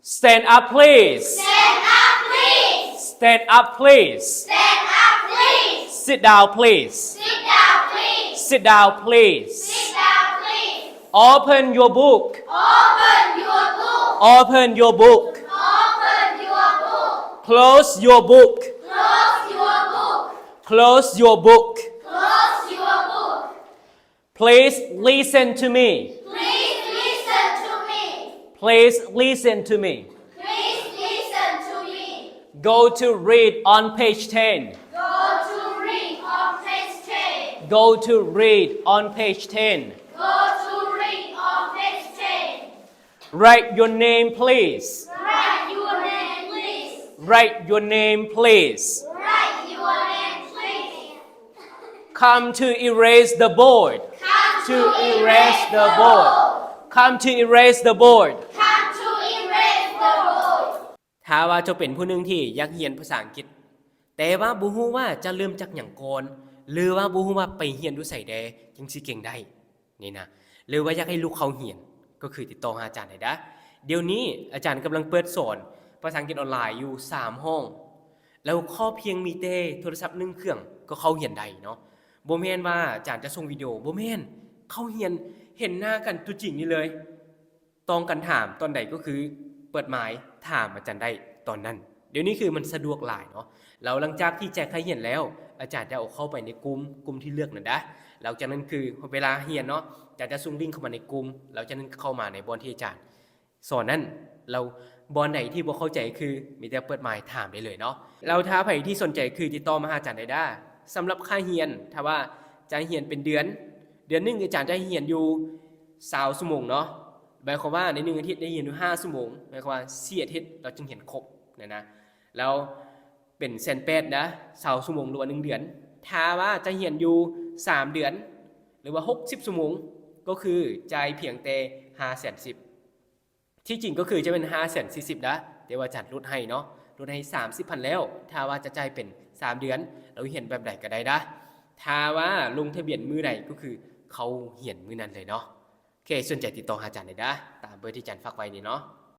Stand up, please. Stand up, please. Stand up, please. Stand up, please. Sit down, please. Sit down, please. Sit down, please. Sit down, please. Open your book. Open your book. Open your book. Open your book. Close your book. Close your book. Close your book. Close your book. Please listen to me. Please listen to me. Please listen to me. Please listen to me. Go to read on page 10. Go to read on page 10. Go to read on page 10. Go to read on page 10. Write your name, please. Write your name, please. Write your name, please. Write your name, please. Come to erase the board. Come To erase the board. Come to erase the board. Come to erase the board. ถ้าว่าเจ้าเป็นผู้หนึ่งที่อยากเรียนภาษาอังกฤษแต่ว่าบ่ฮู้ว่าจะเริ่มจากหยังก่อนหรือว่าบ่ฮู้ว่าไปเรียนอยู่ไสใดจึงสิเก่งได้นี่นะหรือว่าอยากให้ลูกเขาเรียนก็คือติดต่อหาอาจารย์ได้นะเดี๋ยวนี้อาจารย์กำลังเปิดสอนภาษาอังกฤษออนไลน์อยู่3ห้องแล้วข้อเพียงมีแต่โทรศัพท์1เครื่องก็เข้าเรียนได้เนาะบ่แม่นว่าอาจารย์จะส่งวิดีโอบ่แม่นเข้าเรียนเห็นหน้ากันตัวจริงนี่เลยต้องกันถามตอนใดก็คือเปิดหมายถามอาจารย์ได้ตอนนั้นเดี๋ยวนี้คือมันสะดวกหลายเนาะแล้วหลังจากที่แจกใครเรียนแล้วอาจารย์จะเอาเข้าไปในกลุ่มที่เลือกนั่นนะหลังจากนั้นคือเวลาเรียนเนาะอาจารย์จะส่งลิงก์เข้ามาในกลุ่มแล้วจากนั้นเข้ามาในบอลที่อาจารย์สอนนั้นเราบอลไหนที่บ่เข้าใจคือมีแต่เปิดหมายถามได้เลยเนาะเราถ้าใครที่สนใจคือติดต่อมาหาอาจารย์ได้สำหรับค่าเรียนถ้าว่าจะเรียนเป็นเดือนนึงอาจารย์จะเรียนอยู่20ชั่วโมงเนาะหมายความว่าใน1อาทิตย์ได้เรียนอยู่5ชั่วโมงหมายความว่า4อาทิตย์เราจึงเรียนครบนะแล้วเป็น1,800,000นะ20ชั่วโมงหรือว่า1เดือนถ้าว่าจะเรียนอยู่3เดือนหรือว่า60ชั่วโมงก็คือจ่ายเพียงแต่510,000ที่จริงก็คือจะเป็น540,000นะแต่ว่าจัดลดให้เนาะลดให้ 30,000 แล้วถ้าว่าจะจ่ายเป็น3เดือนเราเรียนแบบใดก็ได้นะถ้าว่าลงทะเบียนมื้อใดก็คือเขาเรียนมื้อนั้นเลยเนาะโอเคสนใจติดต่อหาอาจารย์ได้นะตามเบอร์ที่อาจารย์ฝากไว้นี่เนาะ